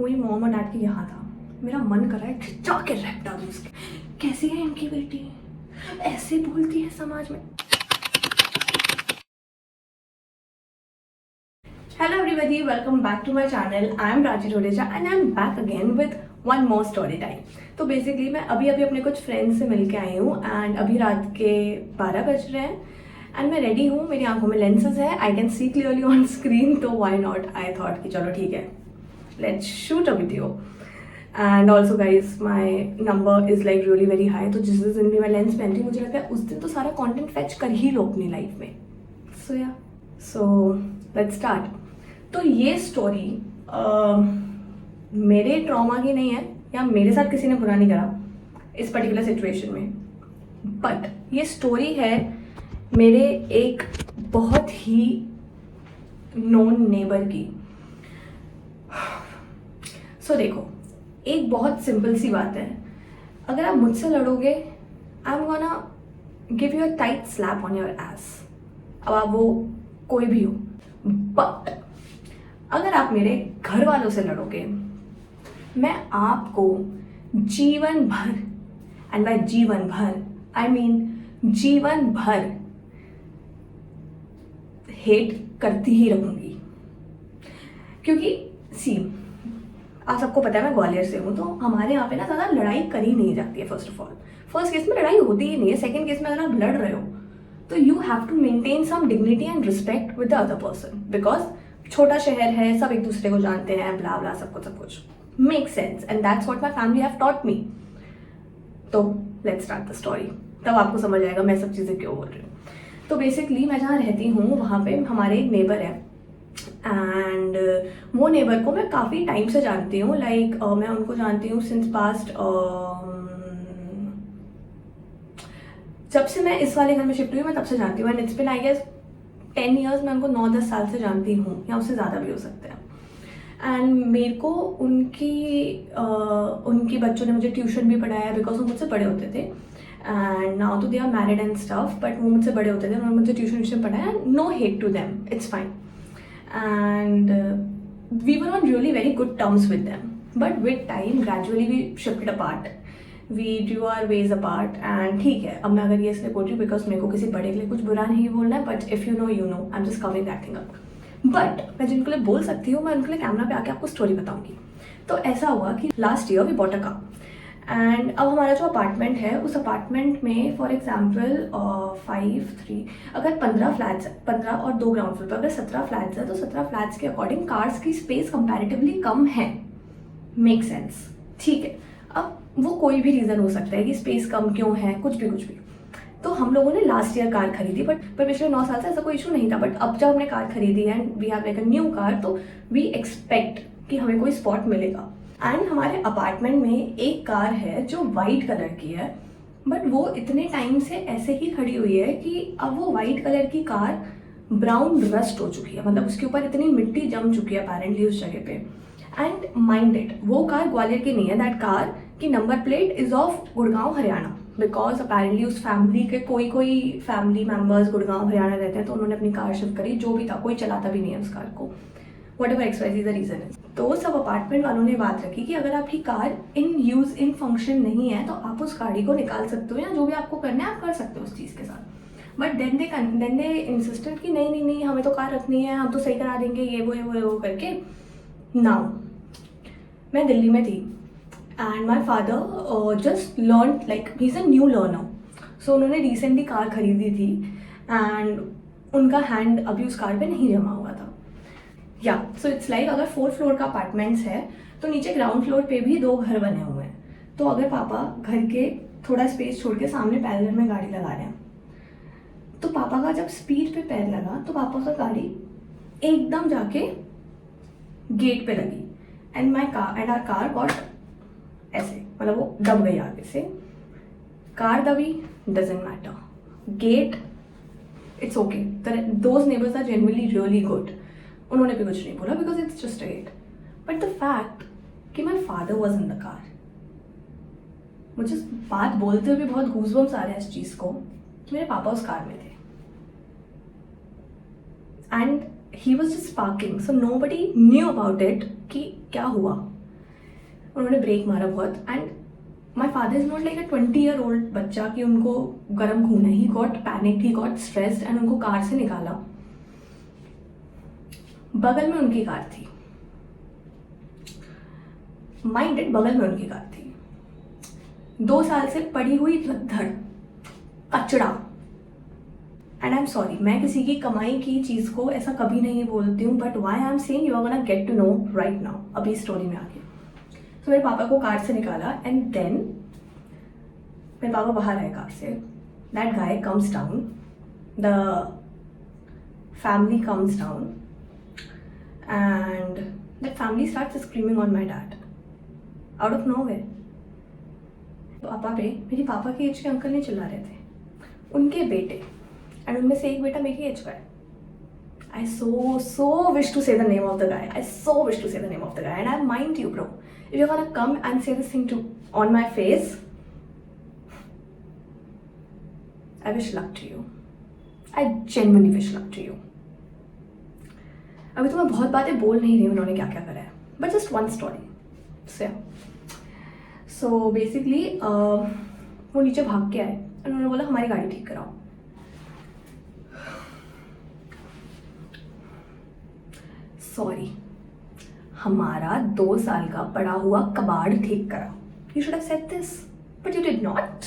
कोई मॉम और डैड के यहाँ था, मेरा मन कर रहा है खिंचा के रैप डालूं उसके। कैसी है इनकी बेटी, ऐसे बोलती है समाज में। Hello everybody, welcome back to my channel. I am Raji Rodeja and I am back again with one more story time. तो बेसिकली मैं अभी अपने कुछ फ्रेंड्स से मिल के आई हूँ एंड अभी रात के 12 बज रहे हैं एंड मैं रेडी हूँ, मेरी आंखों में लेंसेज है, I can see clearly on screen, तो व्हाई नॉट, आई थॉट कि चलो ठीक है, let's shoot a video. And also guys my number is like really very high, तो जिस दिन भी मैं लेंस पहनती हूँ मुझे लगता है उस दिन तो सारा कॉन्टेंट फेच कर ही लो अपनी लाइफ में. So let's start. तो ये स्टोरी मेरे ट्रॉमा की नहीं है या मेरे साथ किसी ने बुरा नहीं करा इस पर्टिकुलर सिचुएशन में, बट ये स्टोरी है मेरे एक बहुत ही नोन नेबर की. सो देखो, एक बहुत सिंपल सी बात है, अगर आप मुझसे लड़ोगे I am gonna give you a tight slap on your ass. अब आप वो कोई भी हो, बट अगर आप मेरे घर वालों से लड़ोगे मैं आपको जीवन भर, एंड बाय जीवन भर आई मीन जीवन भर, हेट करती ही रहूंगी. क्योंकि सी, आप सबको पता है मैं ग्वालियर से हूँ, तो हमारे यहाँ पे ना ज़्यादा लड़ाई करी नहीं जाती है. First of all, first case में लड़ाई होती ही नहीं है. सेकंड केस में अगर आप लड़ रहे हो तो you have to maintain some dignity and respect with the other person, because छोटा शहर है, सब एक दूसरे को जानते हैं, ब्ला ब्ला, सब कुछ make sense and that's what my family have taught me. तो लेट्स स्टार्ट द स्टोरी, तब आपको समझ आएगा मैं सब चीज़ें क्यों बोल रही हूँ. तो बेसिकली मैं जहाँ रहती हूँ वहाँ पे हमारे एक नेबर है एंड वो नेबर को मैं काफ़ी टाइम से जानती हूँ. लाइक मैं उनको जानती हूँ सिंस पास्ट, जब से मैं इस वाले घर में शिफ्ट हुई मैं तब से जानती हूँ. And it's been I guess 10 years. मैं उनको 9-10 साल से जानती हूँ या उससे ज़्यादा भी हो सकते हैं. एंड मेरे को उनकी बच्चों ने मुझे ट्यूशन भी पढ़ाया बिकॉज वो मुझसे बड़े होते थे. एंड नाउ तो they are married and stuff, but वो मुझसे बड़े होते थे, उन्होंने मुझे ट्यूशन पढ़ाया. No hate to them, it's fine. And we were on really very good terms with them, but with time gradually we shifted apart, we drew our ways apart. And ठीक है, अब मैं अगर ये इसलिए बोल रही हूँ बिकॉज मेरे को किसी बड़े के लिए कुछ बुरा नहीं बोलना है, but if you know you know, I am just covering that thing up. But मैं जिनको लिए बोल सकती हूँ मैं उनके लिए कैमरा पे आके आपको स्टोरी बताऊंगी. तो ऐसा हुआ कि last year we bought a car and अब हमारा जो अपार्टमेंट है उस अपार्टमेंट में फॉर एग्जाम्पल 5-3 अगर 15 फ्लैट्स, 15 और 2 ग्राउंड फ्लोर पर अगर 17 फ्लैट्स है तो 17 फ्लैट्स के अकॉर्डिंग कार्स की स्पेस कंपैरेटिवली कम है. मेक सेंस, ठीक है. अब वो कोई भी रीज़न हो सकता है कि स्पेस कम क्यों है, कुछ भी. तो हम लोगों ने लास्ट ईयर कार खरीदी, बट पिछले 9 साल से ऐसा कोई इशू नहीं था. बट अब जब हमने कार खरीदी है and we have like a new car, तो वी एक्सपेक्ट कि हमें कोई स्पॉट मिलेगा. एंड हमारे अपार्टमेंट में एक कार है जो वाइट कलर की है, बट वो इतने टाइम से ऐसे ही खड़ी हुई है कि अब वो वाइट कलर की कार ब्राउन रस्ट हो चुकी है, मतलब उसके ऊपर इतनी मिट्टी जम चुकी है अपेरेंटली उस जगह पे. एंड माइंड इट, वो कार ग्वालियर की नहीं है, दैट कार की number plate is of Gurgaon Haryana, because apparently उस फैमिली के कोई फैमिली मेम्बर्स गुड़गांव हरियाणा रहते हैं, तो उन्होंने अपनी कार शिफ्ट करी. जो भी था, कोई चलाता भी नहीं है उस कार को, whatever excuse the reason is. तो सब अपार्टमेंट वालों ने बात रखी कि अगर आपकी car in use in function नहीं है तो आप उस गाड़ी को निकाल सकते हो या जो भी आपको करना है आप कर सकते हो उस चीज़ के साथ. बट देन दे इंसिस्टेड कि नहीं हमें तो कार रखनी है, हम तो सही करा देंगे, ये वो करके. नाउ मैं दिल्ली में थी and my father just learn, like he is a new learner. So उन्होंने रिसेंटली कार खरीदी थी एंड उनका हैंड अभी उस कार पे नहीं जमा हुआ था. या सो इट्स लाइक अगर 4th फ्लोर का अपार्टमेंट्स है तो नीचे ग्राउंड फ्लोर पे भी 2 घर बने हुए हैं. तो अगर पापा घर के थोड़ा स्पेस छोड़ के सामने पैरेलल में गाड़ी लगा रहे हैं, तो पापा का जब स्पीड पे पैर लगा तो पापा का गाड़ी एकदम जाके गेट पे लगी एंड आवर कार गॉट ऐसे, मतलब वो दब गई आगे से. कार दबी, doesn't matter. Gate, it's okay. Those neighbours are genuinely really good, उन्होंने भी कुछ नहीं बोला because it's just a gate. But the fact कि my father was in the car, मुझे बात बोलते हुए बहुत गूज़बम्स आ रहे हैं इस चीज़ को कि मेरे पापा उस कार में थे and he was just parking, so nobody knew about it कि क्या हुआ. उन्होंने ब्रेक मारा बहुत. And my father is not like a 20-year-old बच्चा कि उनको गर्म खून है. He got panic, he got stressed and उनको कार से निकाला. बगल में उनकी कार थी, माइंडेड, बगल में उनकी कार थी. 2 साल से पड़ी हुई धड़ कचड़ा. एंड आई एम सॉरी, मैं किसी की कमाई की चीज़ को ऐसा कभी नहीं बोलती हूँ, but why I am saying you are gonna get to know right now, अभी स्टोरी में आके. तो मेरे पापा को कार से निकाला एंड देन मेरे पापा बाहर आए कार से. That guy comes down, the family comes down and that family starts screaming on my dad out of nowhere. पापा पे मेरे पापा के एज के अंकल नहीं चिल्ला रहे थे, उनके बेटे, एंड उनमें से एक बेटा मेरी एज का है. I so wish to say the name of the guy. I so wish to say the name of the guy. And I mind you, bro, if you're gonna come and say this thing on my face, I wish luck to you. I genuinely wish luck to you. अभी तो मैं बहुत बातें बोल नहीं रही हूँ उन्होंने क्या क्या करा है, but just one story. So basically वो नीचे भाग के आए और उन्होंने बोला हमारी गाड़ी ठीक कराओ. सॉरी, हमारा 2 साल का पड़ा हुआ कबाड़ ठीक करा. You should have said this, but you did not.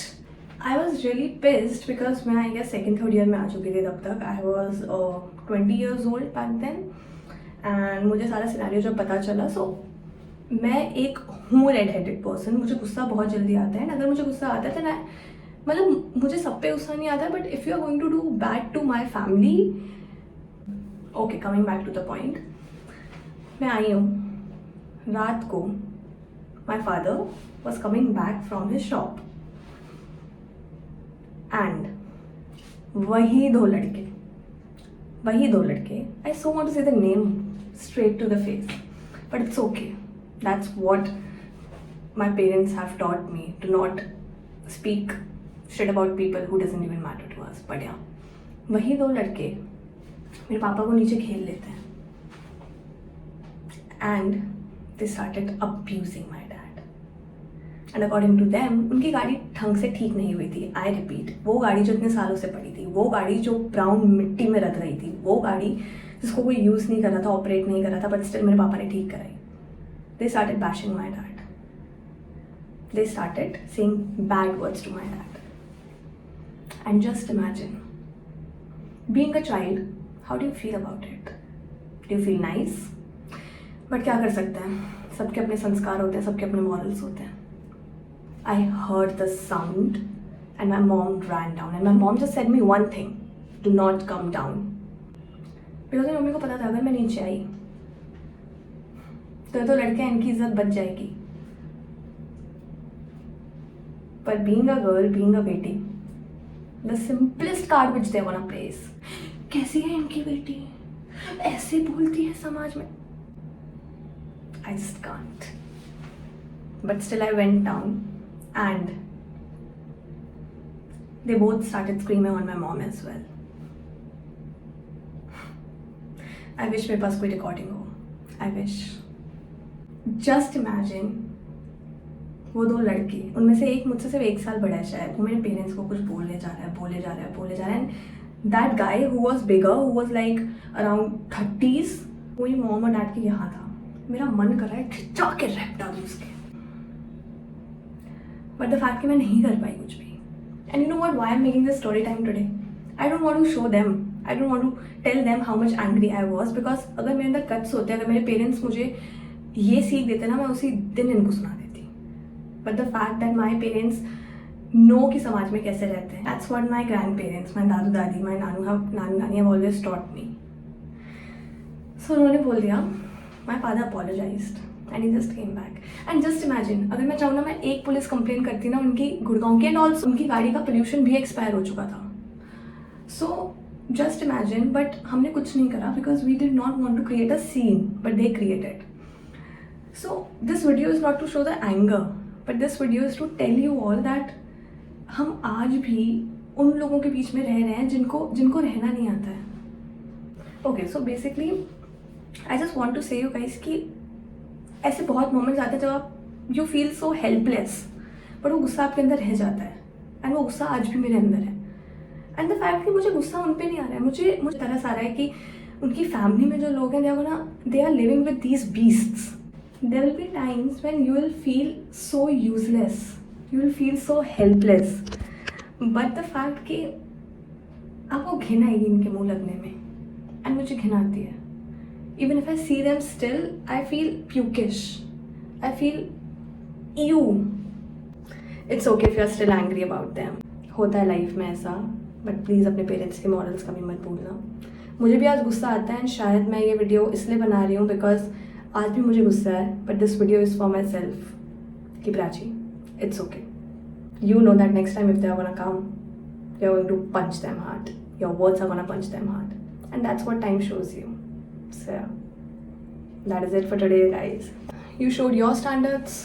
I was really pissed because मैं आई गेस 2nd-3rd ईयर में आ चुकी थी तब तक. I was 20 years old back then. And मुझे सारा सिनेरियो जब पता चला, सो मैं एक हूँ रेड हेडेड पर्सन. मुझे गुस्सा बहुत जल्दी आता है. अगर मुझे गुस्सा आता है तो मैं, मतलब मुझे सब पे गुस्सा नहीं आता, but if you are going to do bad to my family. Okay, coming back to the point. मैं आई हूँ रात को. My father was coming back from his shop and वही दो लड़के, I so want to say the name straight to the face, but it's okay. That's what my parents have taught me, to not speak shit about people who doesn't even matter to us. But yeah, वही 2 लड़के मेरे पापा को नीचे खेल लेते हैं and they started abusing my dad. And according to them, उनकी गाड़ी ढंग से ठीक नहीं हुई थी. I repeat, वो गाड़ी जो इतने सालों से पड़ी थी, वो गाड़ी जो ब्राउन मिट्टी में रख रही थी, वो गाड़ी जिसको कोई यूज़ नहीं कर रहा था, ऑपरेट नहीं कर रहा था, बट स्टिल मेरे पापा ने ठीक कराई. They started bashing my dad. They started saying bad words to my dad. And just imagine, being a child, how do you feel about it? Do you feel nice? But क्या कर सकते हैं, सबके अपने संस्कार होते हैं, सबके अपने मॉरल्स होते हैं. I heard the sound and my mom ran down and my mom just said me one thing: do not come down. Because मेरी मम्मी को पता था अगर मैं नीचे आई तो लड़के इनकी इज्जत बच जाएगी. पर being a girl, being a बेटी, the simplest card which they want to play, कैसी है इनकी बेटी, ऐसे बोलती है समाज में. I just can't. But still I went down and they both started screaming on my mom as well. I wish मेरे पास कोई रिकॉर्डिंग हो. I wish. जस्ट इमेजिन, वो 2 लड़के, उनमें से एक मुझसे सिर्फ 1 साल बड़ा है शायद, वो मेरे पेरेंट्स को कुछ बोले जा रहा है. And that guy who was bigger, who was like around 30s, वही मॉम और डैड के यहाँ था. मेरा मन कर रहा है खिंचा के रैप डालूं उसके, बट द फैक्ट कि मैं नहीं कर पाई कुछ भी. And you know what, why I am making this story time today? I don't want to show them, I don't want to tell them how much angry I was, because अगर मेरे अंदर कट्स होते, अगर मेरे parents मुझे ये सीख देते ना, मैं उसी दिन इनको सुना देती. But the fact that my parents know कि समाज में कैसे रहते हैं, that's what my grandparents, my दादू दादी, माई नानू नानी have always taught me. So उन्होंने बोल दिया, my father apologised and he just came back. And just imagine, अगर मैं चाहूँ ना, मैं एक पुलिस कंप्लेन करती ना उनकी गुड़गांव की, एंड ऑल्सो उनकी गाड़ी का पोल्यूशन भी एक्सपायर हो चुका था. सो जस्ट इमेजिन, बट हमने कुछ नहीं करा because we did not want to create a scene, but they created. So this video is not to show the anger, but this video is to tell you all that हम आज भी उन लोगों के बीच में रह रहे हैं जिनको रहना नहीं आता है. Okay, so basically I just want to say you guys कि ऐसे बहुत मोमेंट्स आते हैं जब आप you feel so helpless, but वो गुस्सा आपके अंदर रह जाता है, एंड वो गुस्सा आज भी मेरे अंदर है. एंड द फैक्ट कि मुझे गुस्सा उन पे नहीं आ रहा है, मुझे तरस आ रहा है कि उनकी फैमिली में जो लोग हैं they are living with these beasts. There will be times when you will feel so useless, you will feel so helpless, but the fact कि आपको घिन आएगी इनके मुँह लगने में, एंड मुझे घिन आती है. Even if I see them still I feel pukish, I feel you. It's okay if you are still angry about them. होता है लाइफ में ऐसा, बट प्लीज़ अपने पेरेंट्स के मॉरल्स कभी मत भूलना. मुझे भी आज गुस्सा आता है, एंड शायद मैं ये वीडियो इसलिए बना रही हूँ बिकॉज आज भी मुझे गुस्सा है, but this video is for myself कि Prachi, it's okay. You know that next time if they are gonna come, you're going to punch them hard. Your words are gonna punch them hard. And that's what time shows you. So yeah, that is it for today, guys. You showed your standards,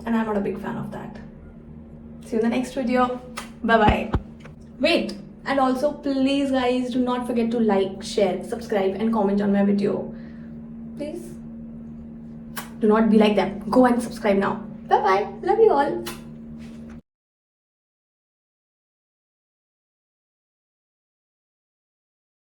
and I'm not a big fan of that. See you in the next video. Bye-bye. Wait, and also please guys, do not forget to like, share, subscribe and comment on my video. Please. Do not be like them. Go and subscribe now. Bye-bye. Love you all.